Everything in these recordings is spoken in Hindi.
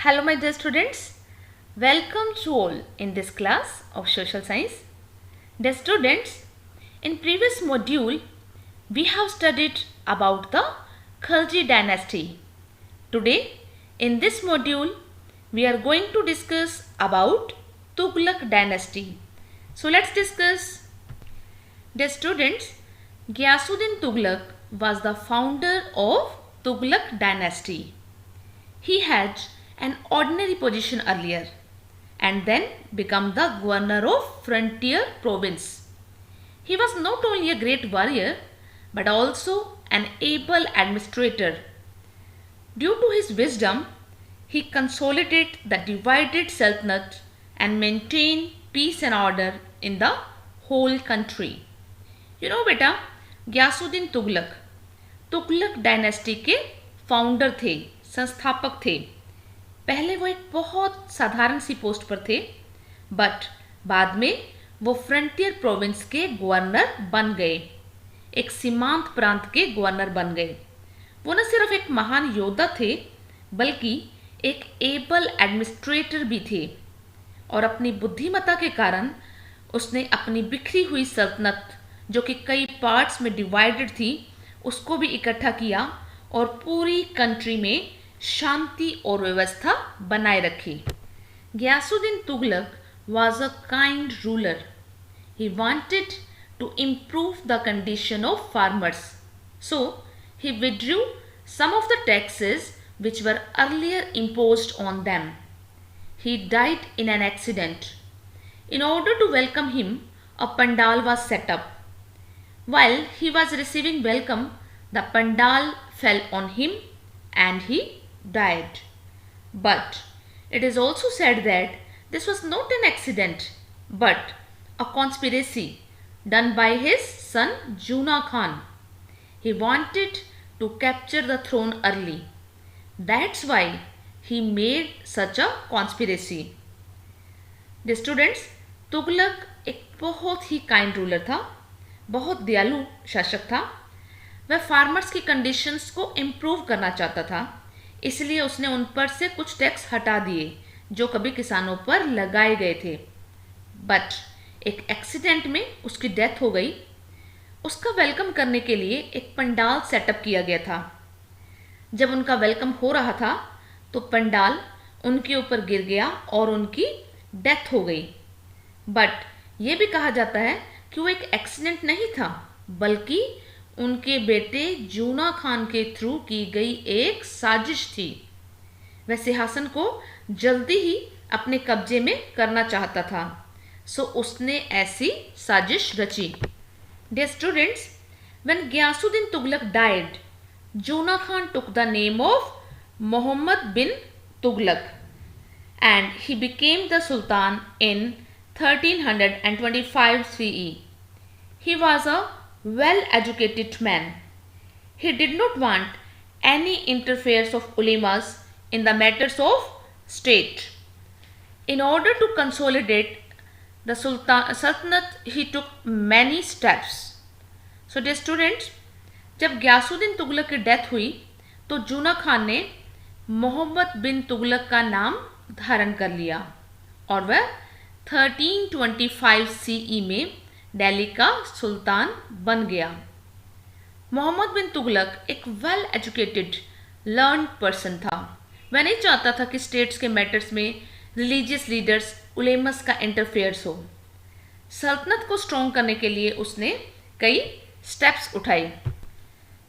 Hello, my dear students. Welcome to all in this class of social science. Dear students, in previous module, we have studied about the Khalji dynasty. Today, in this module, we are going to discuss about Tughlaq dynasty. So let's discuss. Dear students, Ghiyasuddin Tughlaq was the founder of Tughlaq dynasty. He had an ordinary position earlier and then become the governor of frontier province. He was not only a great warrior but also an able administrator. Due to his wisdom, he consolidated the divided sultanate and maintained peace and order in the whole country. You know बेटा, ग्यासुद्दीन तुगलक तुगलक डायनेस्टी के फाउंडर थे, संस्थापक थे. पहले वो एक बहुत साधारण सी पोस्ट पर थे, बट बाद में वो फ्रंटियर प्रोविंस के गवर्नर बन गए, एक सीमांत प्रांत के गवर्नर बन गए. वो न सिर्फ एक महान योद्धा थे बल्कि एक एबल एडमिनिस्ट्रेटर भी थे और अपनी बुद्धिमत्ता के कारण उसने अपनी बिखरी हुई सल्तनत जो कि कई पार्ट्स में डिवाइडेड थी उसको भी इकट्ठा किया और पूरी कंट्री में शांति और व्यवस्था बनाए रखी. Ghiyasuddin Tughlaq was a kind ruler. He wanted to improve the condition of farmers. So, he withdrew some of the taxes which were earlier imposed on them. He died in an accident. In order to welcome him, a pandal was set up. While he was receiving welcome, the pandal fell on him and he died. But it is also said that this was not an accident but a conspiracy done by his son Juna Khan. He wanted to capture the throne early. That's why he made such a conspiracy. The students, Tughlaq एक बहुत ही काइंड रूलर था, बहुत दयालु शासक था. वह फार्मर्स की कंडीशंस को इम्प्रूव करना चाहता था, इसलिए उसने उन पर से कुछ टैक्स हटा दिए जो कभी किसानों पर लगाए गए थे. बट एक एक्सीडेंट में उसकी डेथ हो गई. उसका वेलकम करने के लिए एक पंडाल सेटअप किया गया था. जब उनका वेलकम हो रहा था तो पंडाल उनके ऊपर गिर गया और उनकी डेथ हो गई. बट ये भी कहा जाता है कि वो एक एक्सीडेंट नहीं था बल्कि उनके बेटे जूना खान के थ्रू की गई एक साजिश थी. वह सिंहासन को जल्दी ही अपने कब्जे में करना चाहता था, सो उसने ऐसी साजिश रची. Dear students, when Ghiyasuddin Tughlaq died, Juna Khan took the name of Muhammad bin Tughlaq and he became the sultan in 1325 CE. He was a well-educated man. He did not want any interference of ulemas in the matters of state. In order to consolidate the sultanate, he took many steps. So dear students, जब गियासुद्दीन तुगलक की डेथ हुई तो जूना खान ने मोहम्मद बिन तुगलक का नाम धारण कर लिया और वह 1325 CE में दिल्ली का सुल्तान बन गया. मोहम्मद बिन तुगलक एक वेल एजुकेटेड लर्न्ड पर्सन था. वह नहीं चाहता था कि स्टेट्स के मैटर्स में रिलीजियस लीडर्स उलेमस का इंटरफेयर्स हो. सल्तनत को स्ट्रॉन्ग करने के लिए उसने कई स्टेप्स उठाए.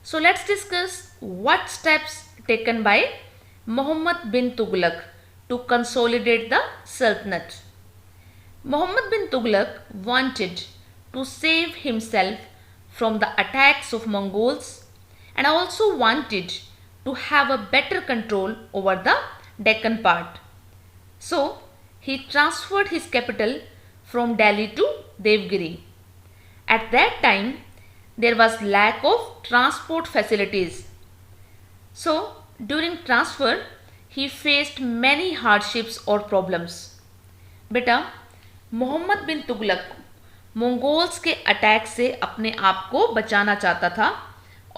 So let's discuss what steps taken by Muhammad bin Tughlaq to consolidate the sultanate. Muhammad bin Tughlaq wanted to save himself from the attacks of Mongols and also wanted to have a better control over the Deccan part. So, he transferred his capital from Delhi to Devgiri. At that time, there was lack of transport facilities. So, during transfer, he faced many hardships or problems. बेटा, मोहम्मद बिन तुगलक मंगोल्स के अटैक से अपने आप को बचाना चाहता था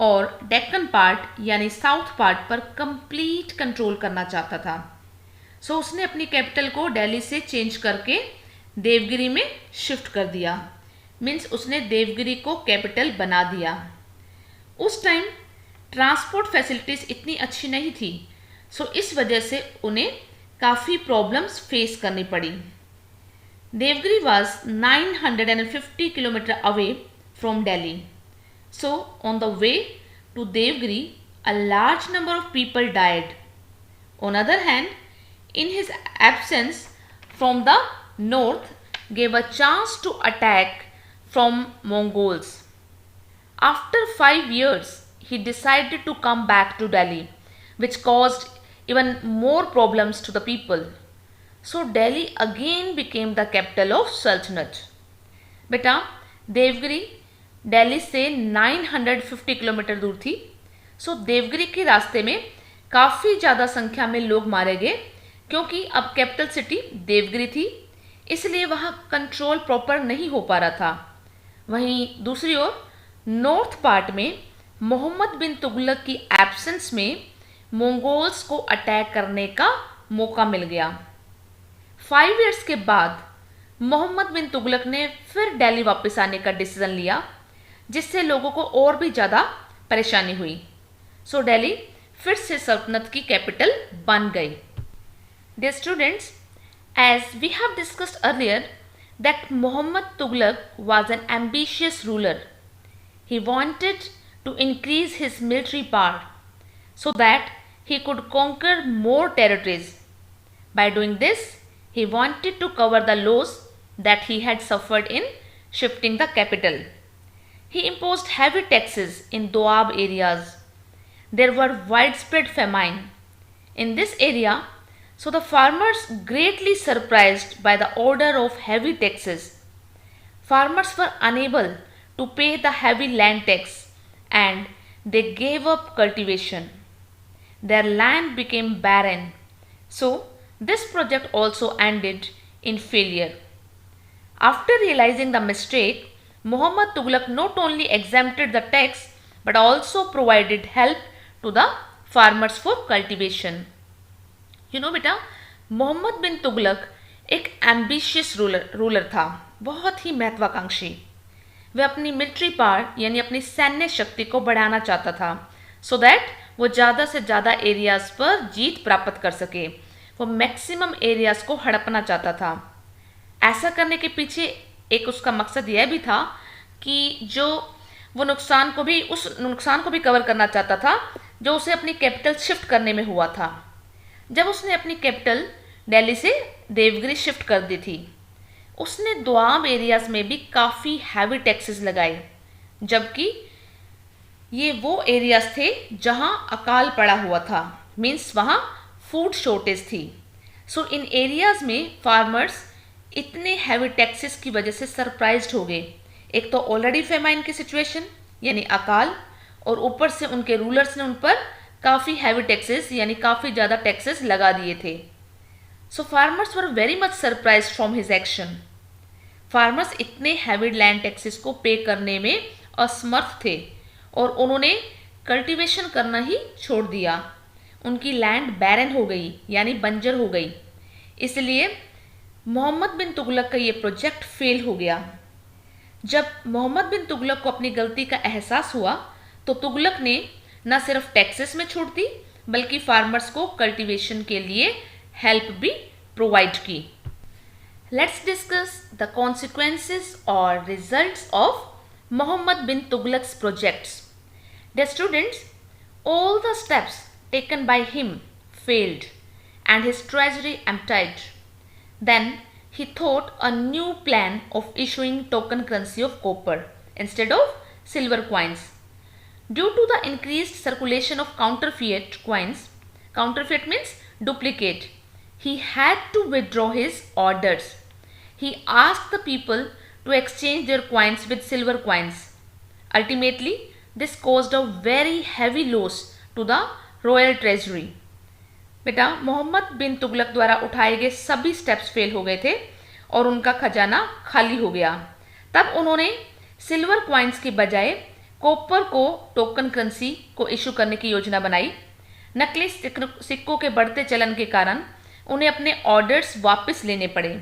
और डेक्कन पार्ट यानी साउथ पार्ट पर कंप्लीट कंट्रोल करना चाहता था. सो उसने अपनी कैपिटल को दिल्ली से चेंज करके देवगिरी में शिफ्ट कर दिया। मीन्स उसने देवगिरी को कैपिटल बना दिया। उस टाइम ट्रांसपोर्ट फैसिलिटीज़ इतनी अच्छी नहीं थी, सो इस वजह से उन्हें काफ़ी प्रॉब्लम्स फेस करनी पड़ी। Devgiri was 950 kilometre away from Delhi. So on the way to Devgiri, a large number of people died. On other hand, in his absence from the north, gave a chance to attack from Mongols. After 5 years, he decided to come back to Delhi, which caused even more problems to the people. So Delhi again became the capital of Sultanate. बेटा देवगिरी दिल्ली से 950 किलोमीटर दूर थी। सो देवगिरी के रास्ते में काफ़ी ज़्यादा संख्या में लोग मारे गए, क्योंकि अब कैपिटल सिटी देवगिरी थी, इसलिए वहाँ कंट्रोल प्रॉपर नहीं हो पा रहा था। वहीं दूसरी ओर नॉर्थ पार्ट में मोहम्मद बिन तुगलक की एब्सेंस में मंगोल्स को अटैक करने का मौका मिल गया। 5 इयर्स के बाद मोहम्मद बिन तुगलक ने फिर दिल्ली वापस आने का डिसीजन लिया, जिससे लोगों को और भी ज़्यादा परेशानी हुई। सो दिल्ली फिर से सल्तनत की कैपिटल बन गई। Dear students, as we have discussed earlier that Muhammad Tughlaq was an ambitious ruler. He wanted to increase his military power so that he could conquer more territories. By doing this, he wanted to cover the loss that he had suffered in shifting the capital. He imposed heavy taxes in Doab areas. There were widespread famine in this area, so the farmers greatly surprised by the order of heavy taxes. Farmers were unable to pay the heavy land tax and they gave up cultivation. Their land became barren. So, this project also ended in failure. After realizing the mistake, Muhammad Tughlaq not only exempted the tax but also provided help to the farmers for cultivation. You know बेटा, मोहम्मद बिन तुगलक एक एम्बिशियस रूलर था, बहुत ही महत्वाकांक्षी। वह अपनी मिलिट्री पावर यानी अपनी सैन्य शक्ति को बढ़ाना चाहता था, सो दैट वो ज़्यादा से ज़्यादा एरियाज़ पर जीत प्राप्त कर सके। वो मैक्सिमम एरियाज़ को हड़पना चाहता था। ऐसा करने के पीछे एक उसका मकसद यह भी था कि जो वो उस नुकसान को भी कवर करना चाहता था जो उसे अपनी कैपिटल शिफ्ट करने में हुआ था। जब उसने अपनी कैपिटल दिल्ली से देवगिरी शिफ्ट कर दी थी, उसने दोआब एरियाज़ में भी काफ़ी हैवी टैक्सेस लगाए, जबकि ये वो एरियाज थे जहाँ अकाल पड़ा हुआ था, मीन्स वहाँ फूड शॉर्टेज थी। सो इन एरियाज़ में फार्मर्स इतने हैवी टैक्सेस की वजह से सरप्राइज्ड हो गए। एक तो ऑलरेडी फेमाइन की सिचुएशन यानी अकाल, और ऊपर से उनके रूलर्स ने उन पर काफ़ी हैवी टैक्सेस यानी काफ़ी ज़्यादा टैक्सेस लगा दिए थे। So farmers were very much surprised from his action. Farmers इतने हैवी लैंड टैक्सेस को पे करने में असमर्थ थे और उन्होंने कल्टीवेशन करना ही छोड़ दिया। उनकी लैंड बैरन हो गई यानी बंजर हो गई। इसलिए मोहम्मद बिन तुगलक का ये प्रोजेक्ट फेल हो गया। जब मोहम्मद बिन तुगलक को अपनी गलती का एहसास हुआ तो तुगलक ने न सिर्फ टैक्सेस में छूट दी बल्कि फार्मर्स को कल्टीवेशन के लिए हेल्प भी प्रोवाइड की। लेट्स डिस्कस द कॉन्सिक्वेंसेस और results of Muhammad bin Tughlaq's projects. Dear students, all the steps taken by him failed and his treasury emptied. Then he thought a new plan of issuing token currency of copper instead of silver coins. Due to the increased circulation of counterfeit coins, counterfeit means duplicate, he had to withdraw his orders. He asked the people to exchange their coins with silver coins. Ultimately, this caused a very heavy loss to the royal treasury. बेटा मोहम्मद बिन तुगलक द्वारा उठाए गए सभी स्टेप्स फेल हो गए थे और उनका खजाना खाली हो गया। तब उन्होंने सिल्वर कॉइन्स के बजाय कॉपर को टोकन करेंसी को इशू करने की योजना बनाई। नकली सिक्कों के बढ़ते चलन के कारण उन्हें अपने ऑर्डर्स वापस लेने पड़े।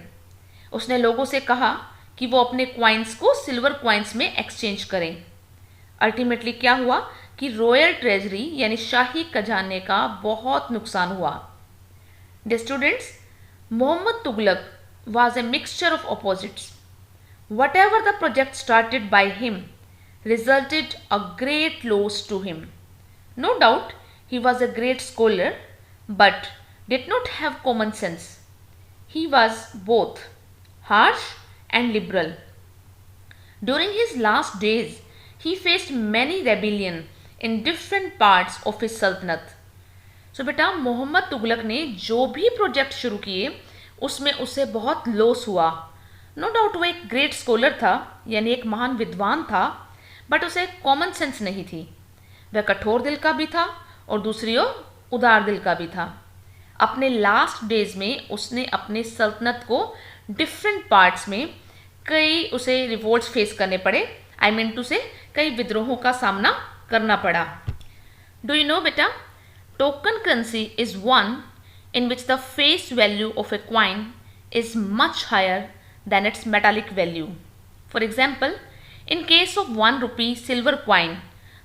उसने लोगों से कहा कि वो अपने क्वाइंस को सिल्वर क्वाइंस में एक्सचेंज करें। अल्टीमेटली क्या हुआ कि रॉयल ट्रेजरी यानी शाही खजाने का बहुत नुकसान हुआ। Dear students, Muhammad Tughlaq was a mixture of opposites. Whatever the project started by him resulted a great loss to him. No doubt he was a great scholar but did not have common sense. He was both harsh and liberal. During his last days, he faced many rebellion in different parts of his sultanate. So बेटा मोहम्मद तुगलक ने जो भी प्रोजेक्ट शुरू किए उसमें उसे बहुत लॉस हुआ। नो डाउट वो एक ग्रेट स्कॉलर था, यानी एक महान विद्वान था, बट उसे कॉमन सेंस नहीं थी। वह कठोर दिल का भी था और दूसरी ओर उदार दिल का भी था। अपने लास्ट डेज में उसने अपने सल्तनत को डिफरेंट पार्ट्स में कई उसे रिवोल्ट्स फेस करने पड़े। आई मीन टू से कई विद्रोहों का सामना करना पड़ा। डू यू नो बेटा, token currency is one in which the face value of a coin is much higher than its metallic value. For example, in case of 1 rupee silver coin,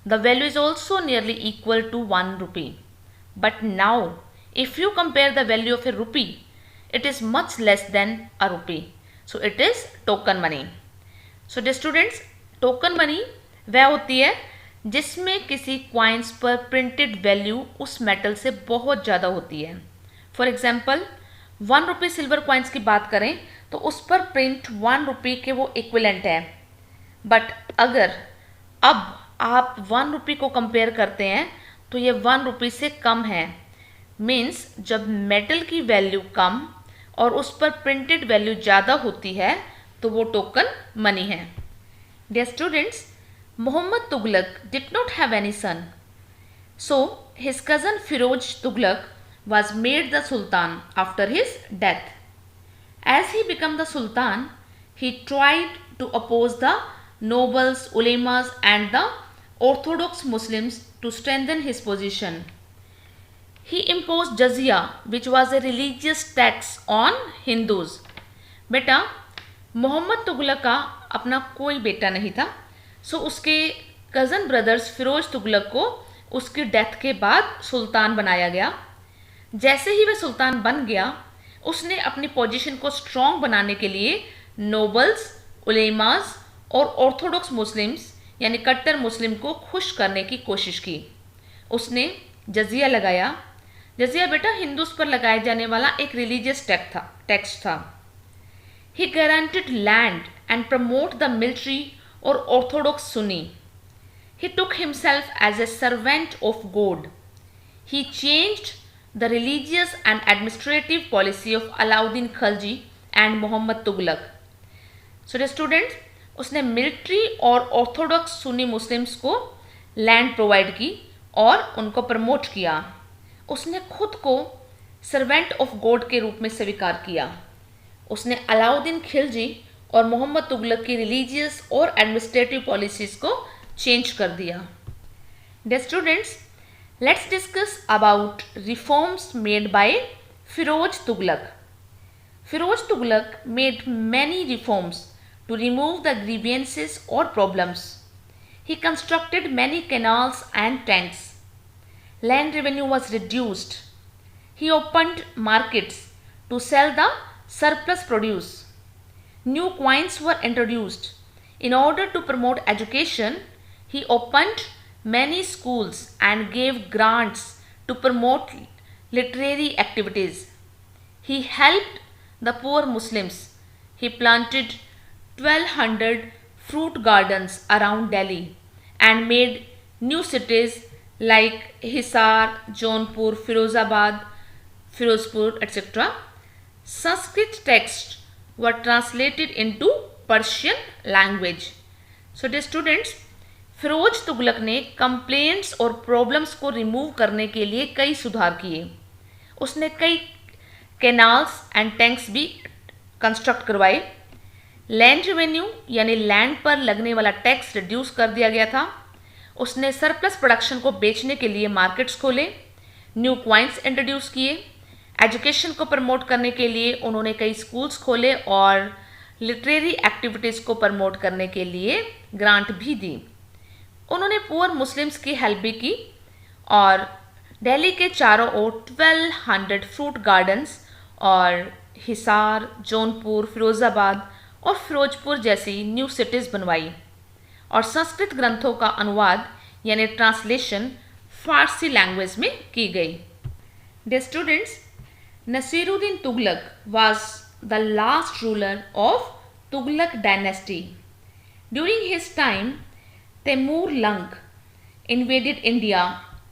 the value is also nearly equal to 1 rupee. But now, if you compare the value of a rupee, it is much less than a rupee. So it is token money. So dear students, token money वह होती है जिसमें किसी coins पर printed value उस metal से बहुत ज़्यादा होती है। फॉर एग्जाम्पल 1 रुपये सिल्वर कॉइन्स की बात करें तो उस पर प्रिंट 1 रुपये के वो इक्विलेंट है। बट अगर अब आप 1 रुपये को कंपेयर करते हैं तो ये 1 रुपये से कम है। मीन्स जब मेटल की वैल्यू कम और उस पर प्रिंटेड वैल्यू ज़्यादा होती है तो वो टोकन मनी है। Dear students, Muhammad Tughlaq did not have any son, so his cousin Firoz Tughlaq was made the Sultan after his death. As he became the Sultan, he tried to oppose the nobles, ulemas and the orthodox Muslims to strengthen his position. He imposed jizya, which was a religious tax on Hindus. बेटा मोहम्मद तुगलक का अपना कोई बेटा नहीं था, सो उसके कज़न ब्रदर्स फिरोज तुगलक को उसकी डेथ के बाद सुल्तान बनाया गया। जैसे ही वह सुल्तान बन गया, उसने अपनी पोजीशन को स्ट्रॉन्ग बनाने के लिए नोबल्स, उलेमास और ऑर्थोडॉक्स मुस्लिम्स यानी कट्टर मुस्लिम को खुश करने की कोशिश की। उसने जजिया लगाया। जजिया बेटा हिंदूज पर लगाए जाने वाला एक रिलीजियस टैक्स था। He guaranteed land and promote the military और orthodox Sunni. He took himself as a servant of God. He changed the religious and administrative policy of Alauddin Khilji and Muhammad Tughlaq. So the students, उसने मिलिट्री और ऑर्थोडॉक्स सुन्नी मुस्लिम्स को लैंड प्रोवाइड की और उनको प्रमोट किया। उसने खुद को सर्वेंट ऑफ गॉड के रूप में स्वीकार किया। उसने अलाउद्दीन खिलजी और मोहम्मद तुगलक की रिलीजियस और एडमिनिस्ट्रेटिव पॉलिसीज़ को चेंज कर दिया। Dear students, let's discuss about reforms made by Firoj Tughlaq. Firoj Tughlaq made many reforms to remove the grievances or problems. He constructed many canals and tanks. Land revenue was reduced. He opened markets to sell the surplus produce. New coins were introduced. In order to promote education, he opened many schools and gave grants to promote literary activities. He helped the poor Muslims. He planted 1200 fruit gardens around Delhi and made new cities like Hisar, Jaunpur, Firozabad, Firozpur, etc. Sanskrit texts were translated into Persian language. So dear students, Firoz Tughlaq ने कंप्लेंट्स और प्रॉब्लम्स को रिमूव करने के लिए कई सुधार किए। उसने कई कैनाल्स एंड टैंक्स भी कंस्ट्रक्ट करवाए। लैंड रेवेन्यू यानी लैंड पर लगने वाला टैक्स रिड्यूस कर दिया गया था। उसने सरप्लस प्रोडक्शन को बेचने के लिए मार्केट्स खोले, न्यू क्वाइंस इंट्रोड्यूस किए, एजुकेशन को प्रमोट करने के लिए उन्होंने कई स्कूल्स खोले और लिटरेरी एक्टिविटीज़ को प्रमोट करने के लिए ग्रांट भी दी। उन्होंने पुअर मुस्लिम्स की हेल्प भी की और दिल्ली के चारों ओर 1200 फ्रूट गार्डन्स और हिसार, जौनपुर, फिरोज़ाबाद और फिरोजपुर जैसी न्यू सिटीज़ बनवाई और संस्कृत ग्रंथों का अनुवाद यानी ट्रांसलेशन फारसी लैंग्वेज में की गई। Dear students, Nasiruddin Tughlaq was the last ruler of Tughlaq dynasty. During his time, Temur Lung invaded India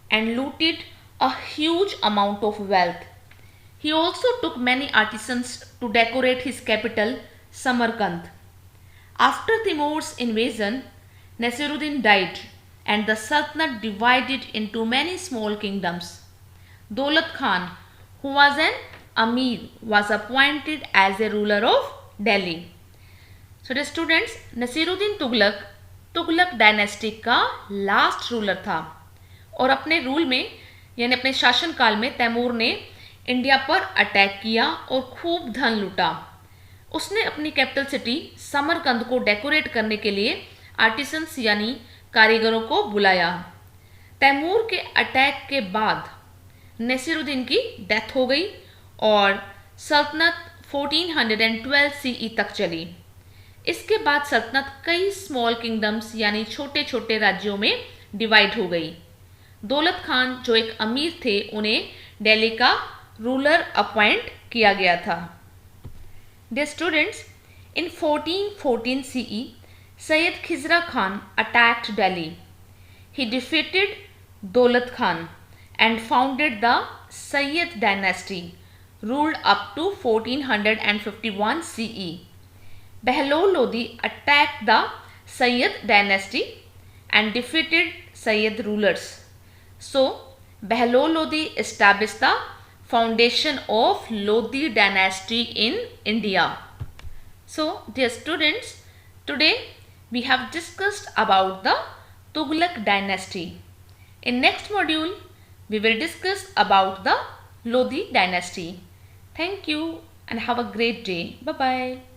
and looted a huge amount of wealth. He also took many artisans to decorate his capital, Samarkand. After Timur's invasion, Nasiruddin died and the Sultanate divided into many small kingdoms. Daulat Khan, who was an Amir, was appointed as a ruler of Delhi. So the students, Nasiruddin Tughlaq Tughlaq dynasty का लास्ट रूलर था और अपने रूल में यानी अपने शासनकाल में तैमूर ने इंडिया पर अटैक किया और खूब धन लूटा। उसने अपनी कैपिटल सिटी समरकंद को डेकोरेट करने के लिए आर्टिसंस यानी कारीगरों को बुलाया। तैमूर के अटैक के बाद नसीरुद्दीन की डेथ हो गई और सल्तनत 1412 सीई तक चली। इसके बाद सल्तनत कई स्मॉल किंगडम्स यानी छोटे छोटे राज्यों में डिवाइड हो गई। दौलत खान जो एक अमीर थे उन्हें दिल्ली का रूलर अपॉइंट किया गया था। Dear students, in 1414 CE Sayyid Khizr Khan attacked Delhi. He defeated Daulat Khan and founded the Sayyid dynasty, ruled up to 1451 CE. Behlol Lodi attacked the Sayyid dynasty and defeated Sayyid rulers. So, Behlol Lodi established the foundation of Lodi dynasty in India. So, dear students, today we have discussed about the Tughlaq dynasty. In next module, we will discuss about the Lodi dynasty. Thank you and have a great day. Bye-bye.